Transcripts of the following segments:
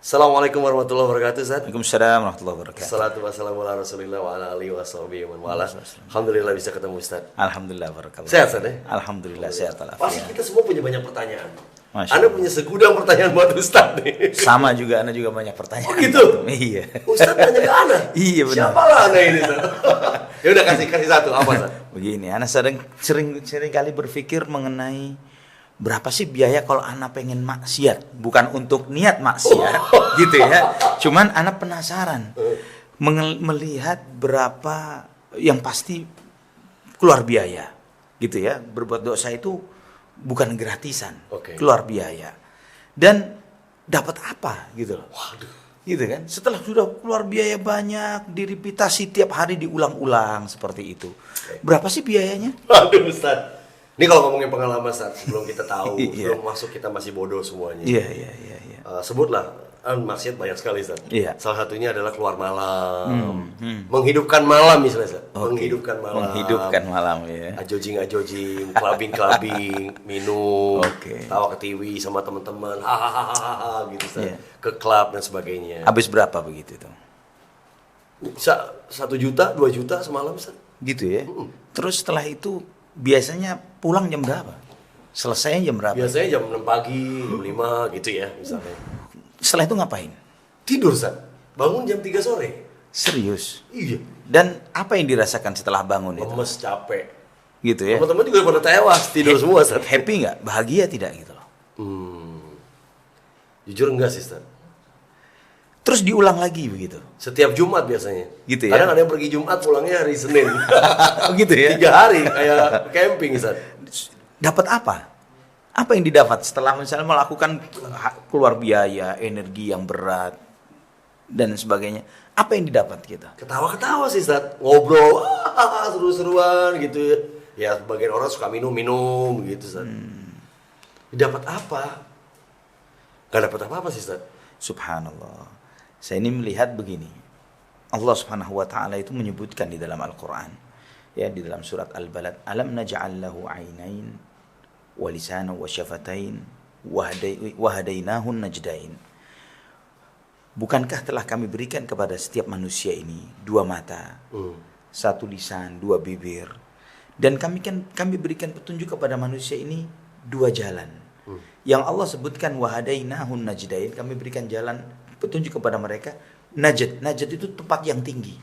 Assalamualaikum warahmatullahi wabarakatuh, Ustaz. Waalaikumsalam warahmatullahi wabarakatuh. Assalatu wassalamu ala rasulillah wa ala alihi wa sahbihi wa man wala. Alhamdulillah bisa ketemu, Ustaz. Alhamdulillah barakallah. Sehat, Ustaz, ya? Alhamdulillah sehat Pasti walafiat. kita semua punya banyak pertanyaan. Masya Anda Allah. punya segudang pertanyaan buat Ustaz nih. Sama juga Anda juga banyak pertanyaan. Oh, gitu? Iya. Ustaz tanya ke Anda. Iya, benar. Siapa lah Anda ini, Ustaz? Ya udah kasih satu apa, Ustaz? Begini, Anda sering kali berpikir mengenai berapa sih biaya kalau Anda pengen maksiat, bukan untuk niat maksiat, gitu ya. Cuman Anda penasaran melihat berapa yang pasti keluar biaya, gitu ya. Berbuat dosa itu bukan gratisan, Oke. keluar biaya. Dan dapat apa gitu loh. Waduh. Gitu kan. Setelah sudah keluar biaya banyak, direpitasi tiap hari diulang-ulang seperti itu. Berapa sih biayanya? Waduh, Ustaz. Ini kalau ngomongin pengalaman, Ustaz, sebelum kita tahu, Iya. belum masuk kita masih bodoh semuanya. Iya. Sebutlah, maksiat banyak sekali, Ustaz. Iya. Salah satunya adalah keluar malam, menghidupkan malam misalnya, Ustaz. Oke. Menghidupkan malam, Menghidupkan malam ya. ajojing, clubbing, minum, Oke. tawa ke TV sama teman-teman, hahaha gitu, Ustaz. Iya. Ke klub dan sebagainya. Habis berapa begitu tuh? Bisa 1 juta, 2 juta semalam, Ustaz. Gitu ya. Terus setelah itu biasanya pulang jam berapa? Selesainya jam berapa? Biasanya jam 6 pagi, jam 5 gitu ya misalnya. Setelah itu ngapain? Tidur, Ustaz. Bangun jam 3 sore. Serius. Iya. Dan apa yang dirasakan setelah bangun itu? Lemes, capek. Gitu ya. Teman-teman juga pada tewas, tidur semua, Ustaz. Happy nggak? Bahagia tidak gitu loh. Jujur enggak sih, Ustaz. Terus diulang lagi begitu. Setiap Jumat biasanya. Gitu ya? Kadang ada yang pergi Jumat, pulangnya hari Senin. Gitu ya. 3 hari, kayak camping, Ustaz. Dapat apa? Apa yang didapat setelah misalnya melakukan keluar biaya, energi yang berat dan sebagainya? Apa yang didapat kita? Ketawa-ketawa sih, Ustaz. Ngobrol, seru-seruan gitu ya. Ya, sebagian orang suka minum-minum gitu, Ustaz. Dapat apa? Gak dapat apa-apa sih, Ustaz. Subhanallah. Saya ini melihat begini. Allah Subhanahu wa taala itu menyebutkan di dalam Al-Qur'an, ya, di dalam surat Al-Balad, alam naj'al lahu 'ainain wa lisanan wa syafatain wa hadainahun najdain. Bukankah telah kami berikan kepada setiap manusia ini 2 mata, 1 lisan, 2 bibir, dan kami berikan petunjuk kepada manusia ini 2 jalan. Yang Allah sebutkan wahadainahun najdain, kami berikan jalan petunjuk kepada mereka. Najd itu tempat yang tinggi,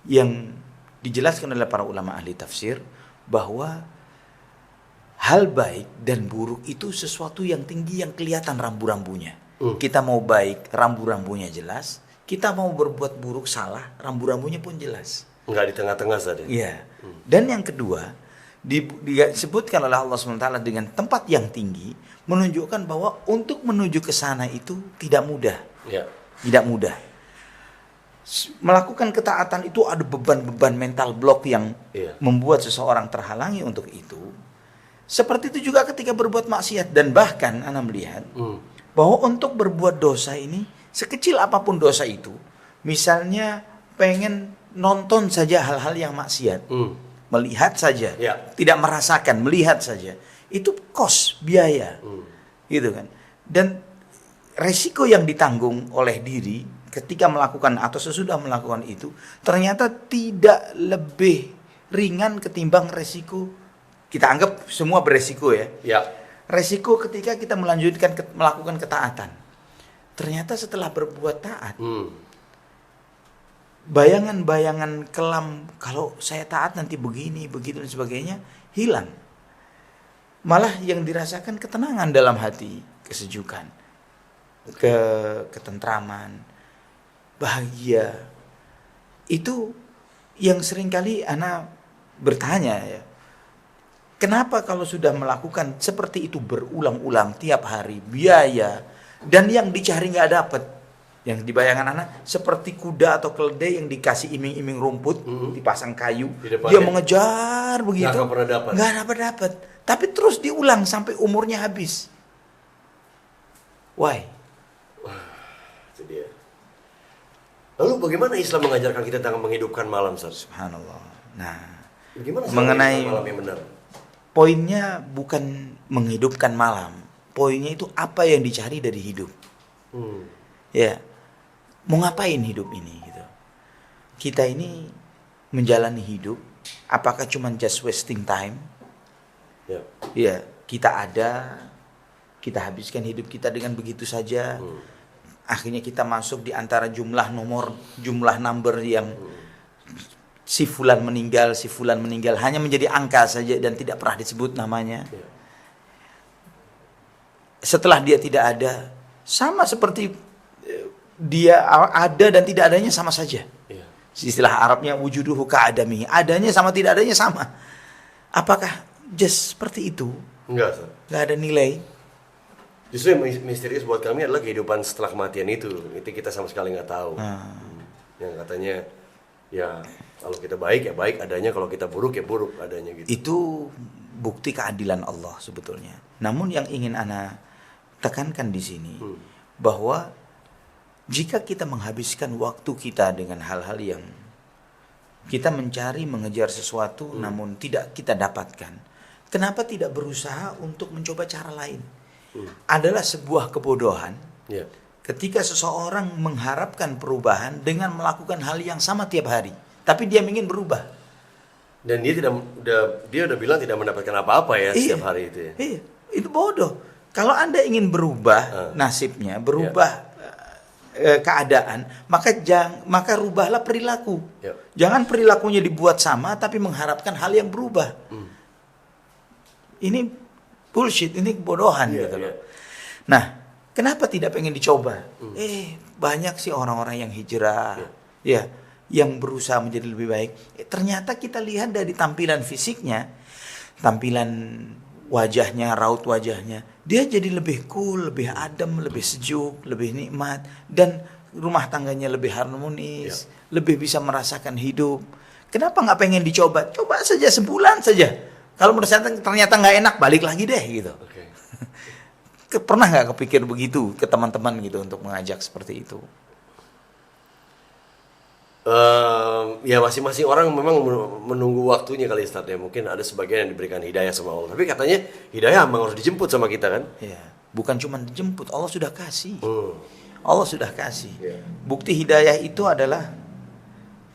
yang dijelaskan oleh para ulama ahli tafsir bahwa hal baik dan buruk itu sesuatu yang tinggi yang kelihatan rambu-rambunya. Kita mau baik, rambu-rambunya jelas. Kita mau berbuat buruk, salah, rambu-rambunya pun jelas. Enggak di tengah-tengah, Ustaz. Iya. Dan yang kedua, disebutkan oleh Allah SWT dengan tempat yang tinggi, menunjukkan bahwa untuk menuju ke sana itu tidak mudah. Ya. Tidak mudah. Melakukan ketaatan itu ada beban-beban mental block yang membuat seseorang terhalangi untuk itu. Seperti itu juga ketika berbuat maksiat. Dan bahkan Anda melihat bahwa untuk berbuat dosa ini, sekecil apapun dosa itu, misalnya pengen nonton saja hal-hal yang maksiat, melihat saja, tidak merasakan, melihat saja, itu kos, biaya, gitu kan. Dan resiko yang ditanggung oleh diri ketika melakukan atau sesudah melakukan itu ternyata tidak lebih ringan ketimbang resiko. Kita anggap semua beresiko ya. Resiko ketika kita melakukan ketaatan. Ternyata setelah berbuat taat, bayangan-bayangan kelam kalau saya taat nanti begini, begitu dan sebagainya hilang. Malah yang dirasakan ketenangan dalam hati, kesejukan, ketentraman, bahagia. Itu yang seringkali ana bertanya ya. Kenapa kalau sudah melakukan seperti itu berulang-ulang tiap hari, biaya, dan yang dicari nggak dapat, yang di bayangan anak seperti kuda atau keledai yang dikasih iming-iming rumput, dipasang kayu, dia mengejar begitu, nggak dapat, tapi terus diulang sampai umurnya habis. Why? Itu dia. Lalu bagaimana Islam mengajarkan kita tentang menghidupkan malam, Ustaz? Subhanallah. Nah, gimana mengenai malam yang benar? Poinnya bukan menghidupkan malam. Poinnya itu apa yang dicari dari hidup. Ya, mau ngapain hidup ini gitu. Kita ini menjalani hidup, apakah cuma just wasting time? Ya. Ya, kita habiskan hidup kita dengan begitu saja. Akhirnya kita masuk di antara jumlah number yang si fulan meninggal hanya menjadi angka saja dan tidak pernah disebut namanya. Ya. Setelah dia tidak ada, sama seperti dia ada dan tidak adanya sama saja. Ya. Istilah Arabnya wujuduhu ka'adamihi, adanya sama tidak adanya sama. Apakah just seperti itu? Enggak, Ustaz. Nggak ada nilai. Justru yang misterius buat kami adalah kehidupan setelah kematian itu kita sama sekali nggak tahu. Yang katanya ya kalau kita baik ya baik adanya, kalau kita buruk ya buruk adanya gitu. Itu bukti keadilan Allah sebetulnya. Namun yang ingin ana tekankan di sini bahwa jika kita menghabiskan waktu kita dengan hal-hal yang kita mencari mengejar sesuatu namun tidak kita dapatkan, kenapa tidak berusaha untuk mencoba cara lain? Adalah sebuah kebodohan ketika seseorang mengharapkan perubahan dengan melakukan hal yang sama tiap hari, tapi dia ingin berubah. Dan dia udah bilang tidak mendapatkan apa-apa ya setiap hari itu ya. Iya, itu bodoh. Kalau Anda ingin berubah nasibnya, berubah keadaan, maka rubahlah perilaku. Jangan perilakunya dibuat sama tapi mengharapkan hal yang berubah. Ini bullshit, ini kebodohan gitu loh. Nah, kenapa tidak pengen dicoba? Banyak sih orang-orang yang hijrah, yang berusaha menjadi lebih baik. Ternyata kita lihat dari tampilan fisiknya, tampilan wajahnya, raut wajahnya, dia jadi lebih cool, lebih adem, lebih sejuk, lebih nikmat, dan rumah tangganya lebih harmonis, lebih bisa merasakan hidup. Kenapa nggak pengen dicoba? Coba saja sebulan saja. Kalau ternyata nggak enak, balik lagi deh gitu. Pernah nggak kepikir begitu ke teman-teman gitu untuk mengajak seperti itu? Ya masing-masing orang memang menunggu waktunya kali Ustaz ya. Mungkin ada sebagian yang diberikan hidayah sama Allah. Tapi katanya hidayah memang harus dijemput sama kita kan? Ya, bukan cuma dijemput, Allah sudah kasih. Allah sudah kasih. Bukti hidayah itu adalah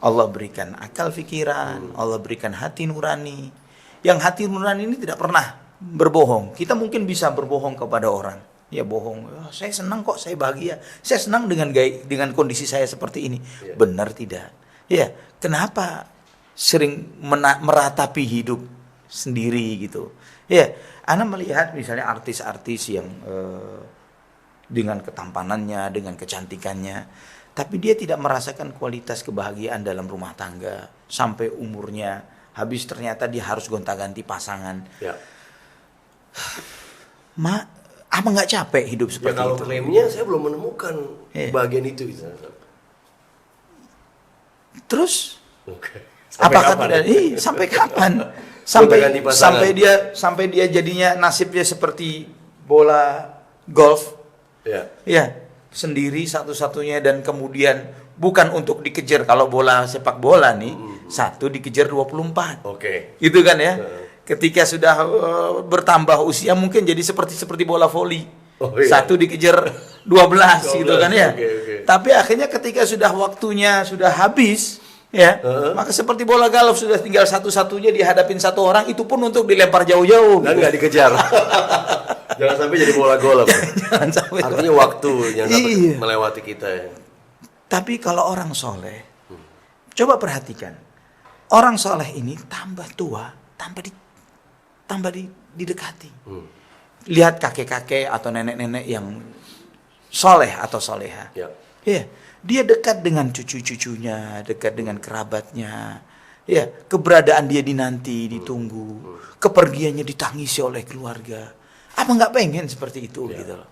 Allah berikan akal pikiran, Allah berikan hati nurani. Yang hati nurani ini tidak pernah berbohong. Kita mungkin bisa berbohong kepada orang. Ya bohong. Saya senang kok, saya bahagia. Saya senang dengan kondisi saya seperti ini. Benar tidak? Ya, kenapa sering meratapi hidup sendiri gitu? Ya, Ana melihat misalnya artis-artis yang dengan ketampanannya, dengan kecantikannya, tapi dia tidak merasakan kualitas kebahagiaan dalam rumah tangga sampai umurnya habis, ternyata dia harus gonta-ganti pasangan. Apa nggak capek hidup seperti kalau itu? klaimnya saya belum menemukan bagian itu. Terus? Sampai apakah kapan? tidak? Sampai kapan? Sampai dia jadinya nasibnya seperti bola golf. Ya, sendiri satu-satunya, dan kemudian bukan untuk dikejar. Kalau bola sepak bola nih, satu dikejar 24. Gitu kan ya. Ketika sudah bertambah usia mungkin jadi seperti bola voli. Satu dikejar 12 gitu kan ya. Tapi akhirnya ketika sudah waktunya sudah habis ya, maka seperti bola golf sudah tinggal satu-satunya dihadapin satu orang, itu pun untuk dilempar jauh-jauh dan nggak dikejar. Jangan sampai jadi bola golf. Jangan sampai. Artinya waktu yang dapat melewati kita ya. Tapi kalau orang soleh, coba perhatikan, orang soleh ini tambah tua, tambah didekati. Lihat kakek-kakek atau nenek-nenek yang soleh atau soleha. Dia dekat dengan cucu-cucunya, dekat dengan kerabatnya. Keberadaan dia dinanti, ditunggu. Kepergiannya ditangisi oleh keluarga. Apa nggak pengen seperti itu gitu loh?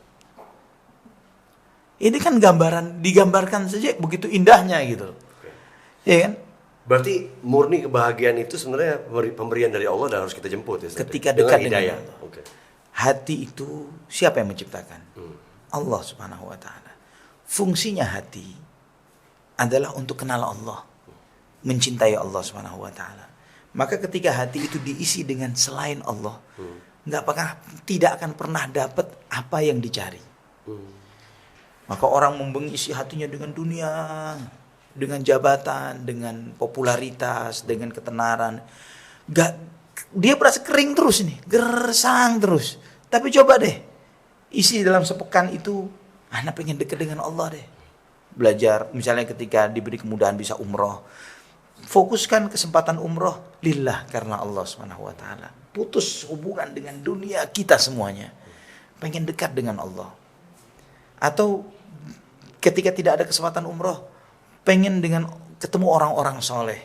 Ini kan digambarkan saja begitu indahnya gitu. Ya kan? Berarti murni kebahagiaan itu sebenarnya pemberian dari Allah dan harus kita jemput ya. Ketika dekat dengan Allah. Hati itu siapa yang menciptakan? Allah Subhanahu wa taala. Fungsinya hati adalah untuk kenal Allah, mencintai Allah Subhanahu wa taala. Maka ketika hati itu diisi dengan selain Allah, tidak akan pernah dapat apa yang dicari. Maka orang mengisi hatinya dengan dunia, dengan jabatan, dengan popularitas, dengan ketenaran. Dia berasa kering terus nih, gersang terus. Tapi coba deh, isi dalam sepekan itu, anak pengen dekat dengan Allah deh. Belajar, misalnya ketika diberi kemudahan bisa umroh. Fokuskan kesempatan umroh lillah karena Allah Subhanahu wa taala. Putus hubungan dengan dunia kita semuanya. Pengen dekat dengan Allah. Atau ketika tidak ada kesempatan umroh, pengen ketemu orang-orang soleh.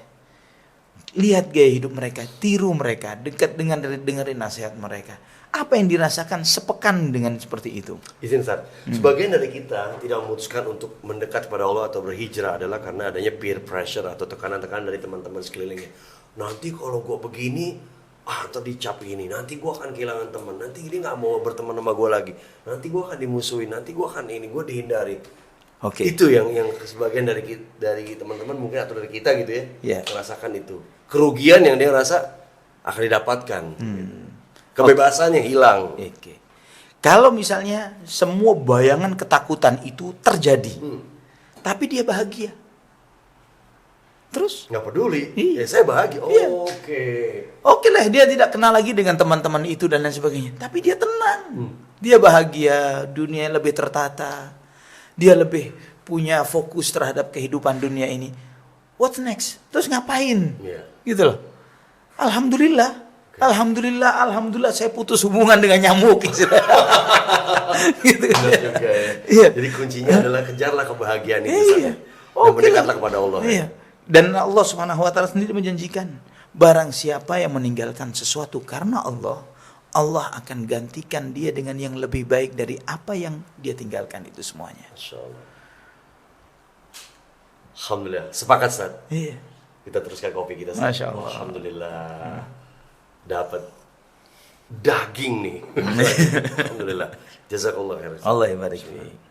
Lihat gaya hidup mereka, tiru mereka, dekat dengan dengerin nasihat mereka. Apa yang dirasakan sepekan dengan seperti itu? Izin Ustaz, sebagian dari kita tidak memutuskan untuk mendekat kepada Allah atau berhijrah adalah karena adanya peer pressure atau tekanan-tekanan dari teman-teman sekelilingnya. Nanti kalau gue begini, atau dicap ini, nanti gue akan kehilangan teman, nanti dia nggak mau berteman sama gue lagi, nanti gue akan dimusuhin, nanti gue akan ini, gue dihindari. Itu yang sebagian dari teman-teman mungkin atau dari kita gitu ya, merasakan itu kerugian yang dia rasa akan didapatkan. Kebebasannya hilang. Kalau misalnya semua bayangan ketakutan itu terjadi, tapi dia bahagia, terus nggak peduli, ya saya bahagia. Oke lah, dia tidak kenal lagi dengan teman-teman itu dan lain sebagainya, tapi dia tenang, dia bahagia, dunia lebih tertata, dia lebih punya fokus terhadap kehidupan dunia ini. What's next? Terus ngapain? Gitu loh. Alhamdulillah saya putus hubungan dengan nyamuk. Gitu. Juga, ya. Jadi kuncinya adalah kejarlah kebahagiaan itu. Dan berdekatlah kepada Allah. Dan Allah Subhanahu wa taala sendiri menjanjikan, barang siapa yang meninggalkan sesuatu karena Allah, Allah akan gantikan dia dengan yang lebih baik dari apa yang dia tinggalkan itu semuanya. Masya Allah. Alhamdulillah. Sepakat, Ustaz? Kita teruskan kopi kita. Masya Allah. Alhamdulillah. Dapat daging nih. Alhamdulillah. Jazakallah khairan. Allah yang barik.